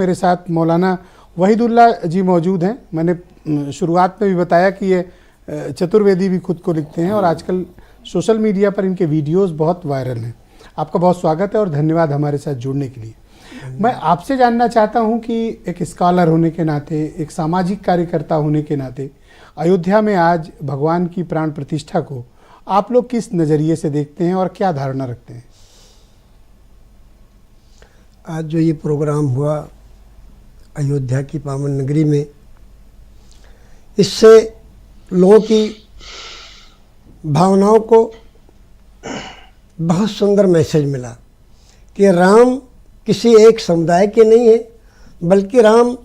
मेरे साथ मौलाना वहीदुल्ला जी मौजूद हैं। मैंने शुरुआत में भी बताया कि ये चतुर्वेदी भी खुद को लिखते हैं और आजकल सोशल मीडिया पर इनके वीडियोस बहुत वायरल हैं। आपका बहुत स्वागत है और धन्यवाद हमारे साथ जुड़ने के लिए। मैं आपसे जानना चाहता हूं कि एक स्कॉलर होने के नाते, एक सामाजिक कार्यकर्ता होने के नाते, अयोध्या में आज भगवान की प्राण प्रतिष्ठा को आप लोग किस नज़रिए से देखते हैं और क्या धारणा रखते हैं? आज जो ये प्रोग्राम हुआ अयोध्या की पावन नगरी में, इससे लोगों की भावनाओं को बहुत सुंदर मैसेज मिला कि राम किसी एक समुदाय के नहीं है, बल्कि राम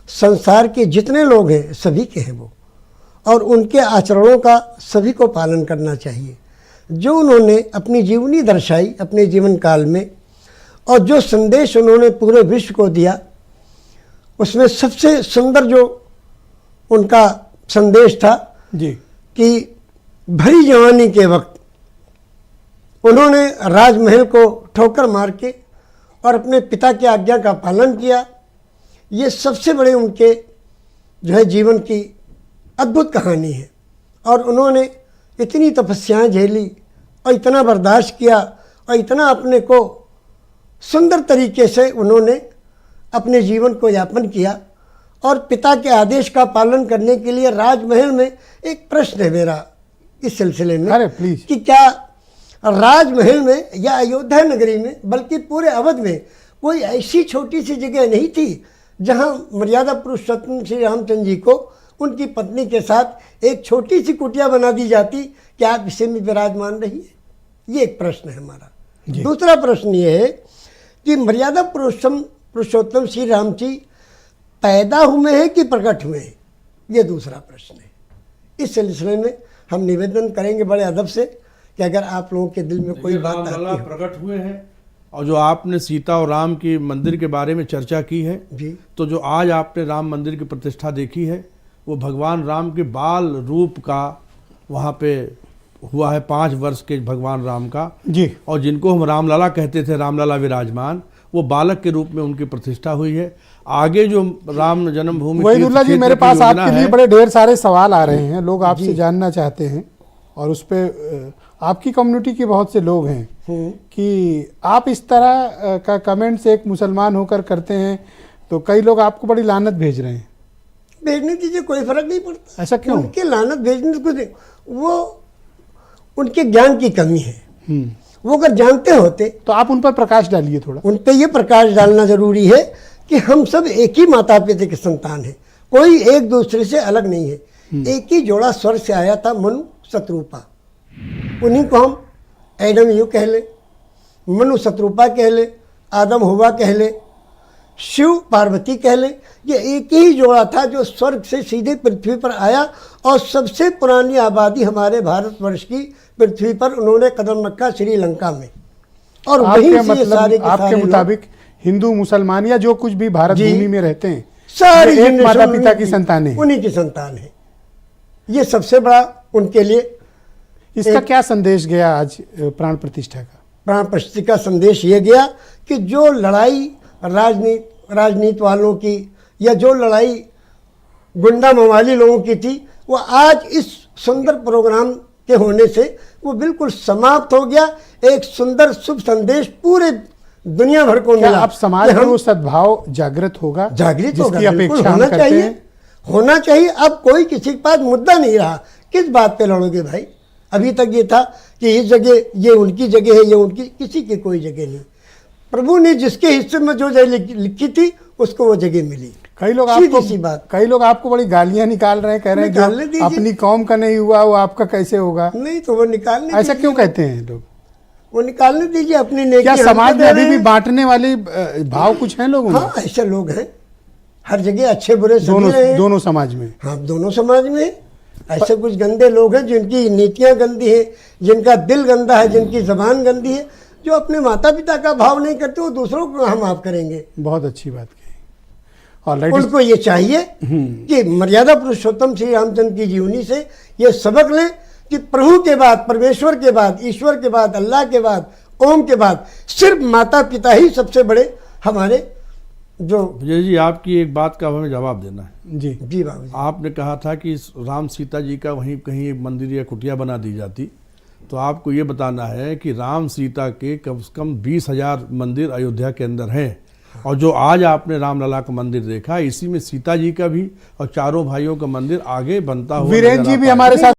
संसार के जितने लोग हैं सभी के हैं वो, और उनके आचरणों का सभी को पालन करना चाहिए। जो उन्होंने अपनी जीवनी दर्शाई अपने जीवन काल में और जो संदेश उन्होंने पूरे विश्व को दिया, उसमें सबसे सुंदर जो उनका संदेश था जी कि भरी जवानी के वक्त उन्होंने राजमहल को ठोकर मार के और अपने पिता की आज्ञा का पालन किया। ये सबसे बड़े उनके जो है जीवन की अद्भुत कहानी है। और उन्होंने इतनी तपस्याएं झेली और इतना बर्दाश्त किया और इतना अपने को सुंदर तरीके से उन्होंने अपने जीवन को यापन किया। और पिता के आदेश का पालन करने के लिए राजमहल में एक प्रश्न है मेरा इस सिलसिले में, अरे प्लीज, कि क्या राजमहल में या अयोध्या नगरी में, बल्कि पूरे अवध में कोई ऐसी छोटी सी जगह नहीं थी जहां मर्यादा पुरुषोत्तम श्री रामचंद्र जी को उनकी पत्नी के साथ एक छोटी सी कुटिया बना दी जाती कि आप इसे में विराजमान रहिए? ये एक प्रश्न है हमारा। दूसरा प्रश्न ये है कि मर्यादा पुरुषोत्तम श्री राम जी पैदा हुए हैं कि प्रकट हुए हैं? ये दूसरा प्रश्न है। इस सिलसिले में हम निवेदन करेंगे बड़े अदब से कि अगर आप लोगों के दिल में कोई बात आती है। प्रकट हुए हैं। और जो आपने सीता और राम की मंदिर के बारे में चर्चा की है जी, तो जो आज आपने राम मंदिर की प्रतिष्ठा देखी है वो भगवान राम के बाल रूप का वहाँ पे हुआ है, 5 वर्ष के भगवान राम का जी। और जिनको हम रामलला कहते थे, रामलला विराजमान, वो बालक के रूप में उनकी प्रतिष्ठा हुई है। आगे जो राम जन्मभूमि वहीदुल्ला जी, मेरे पास आपके लिए बड़े ढेर सारे सवाल आ रहे हैं, लोग आपसे जानना चाहते हैं और उस पर आपकी कम्युनिटी के बहुत से लोग हैं कि आप इस तरह का कमेंट्स एक मुसलमान होकर करते हैं तो कई लोग आपको बड़ी लानत भेज रहे हैं। भेजने दीजिए, कोई फर्क नहीं पड़ता। ऐसा क्यों? उनके लानत भेजने से कुछ, वो उनके ज्ञान की कमी है। वो अगर जानते होते तो आप उन पर प्रकाश डालिए थोड़ा। उन पर यह प्रकाश डालना जरूरी है कि हम सब एक ही माता पिता के संतान हैं, कोई एक दूसरे से अलग नहीं है। एक ही जोड़ा स्वर्ग से आया था, मनु शत्रुपा। उन्हीं को हम एडम यू कह ले, मनु शत्रुपा कह ले, आदम हवा कह ले, शिव पार्वती कह ले। ये एक ही जोड़ा था जो स्वर्ग से सीधे पृथ्वी पर आया और सबसे पुरानी आबादी हमारे भारतवर्ष की पृथ्वी पर उन्होंने कदम रखा श्रीलंका में। और वहीं से मतलब सारे आपके मुताबिक हिंदू मुसलमान या जो कुछ भी भारत भूमि में रहते हैं सारी एक माता पिता की संतान है, उन्हीं की संतान है। ये सबसे बड़ा उनके लिए। इसका क्या संदेश गया आज प्राण प्रतिष्ठा का? प्राण प्रतिष्ठा का संदेश ये गया कि जो लड़ाई राजनीति वालों की या जो लड़ाई गुंडा मवाली लोगों की थी, वो आज इस सुंदर प्रोग्राम के होने से वो बिल्कुल समाप्त हो गया। एक सुंदर शुभ संदेश पूरे दुनिया भर को मिला। आप समाज में वो सद्भाव जागृत होगा, जागृत होगा, जिसकी अपेक्षा होना करते चाहिए, हैं। होना चाहिए। अब कोई किसी के पास मुद्दा नहीं रहा, किस बात पे लड़ोगे भाई? अभी तक ये था कि इस जगह ये उनकी जगह है, ये उनकी, किसी की कोई जगह नहीं। प्रभु ने जिसके हिस्से में जो जगह लिखी थी उसको वो जगह मिली। कई लोग आपको बड़ी गालियां निकाल रहे हैं, कह रहे हैं जो अपनी कौम का नहीं हुआ वो आपका कैसे होगा? नहीं तो वो निकालने, ऐसा क्यों कहते हैं लोग? वो निकालने दीजिए अपनी नेकी। क्या समाज में अभी भी बांटने वाले भाव कुछ हैं लोगों में? हाँ, ऐसे लोग हैं हर जगह, अच्छे बुरे दोनों समाज में। हाँ, दोनों समाज में ऐसे कुछ गंदे लोग हैं जिनकी नीतियां गंदी है, जिनका दिल गंदा है, जिनकी जबान गंदी है, जो अपने माता पिता का भाव नहीं करते, वो दूसरों को हम माफ करेंगे। बहुत अच्छी बात कही। और उनको ये चाहिए कि मर्यादा पुरुषोत्तम श्री रामचंद्र की जीवनी से ये सबक लें कि प्रभु के बाद, परमेश्वर के बाद, ईश्वर के बाद, अल्लाह के बाद, ओम के बाद सिर्फ माता पिता ही सबसे बड़े हमारे जो विजय जी, आपकी एक बात का हमें जवाब देना है। जी जी बाबू जी, आपने कहा था कि राम सीता जी का वहीं कहीं एक मंदिर या कुटिया बना दी जाती, तो आपको ये बताना है कि राम सीता के कम से कम 20,000 मंदिर अयोध्या के अंदर हैं। और जो आज आपने रामलला का मंदिर देखा, इसी में सीता जी का भी और चारों भाइयों का मंदिर आगे बनता हुआ वीरेन नजर जी आता भी है। हमारे साथ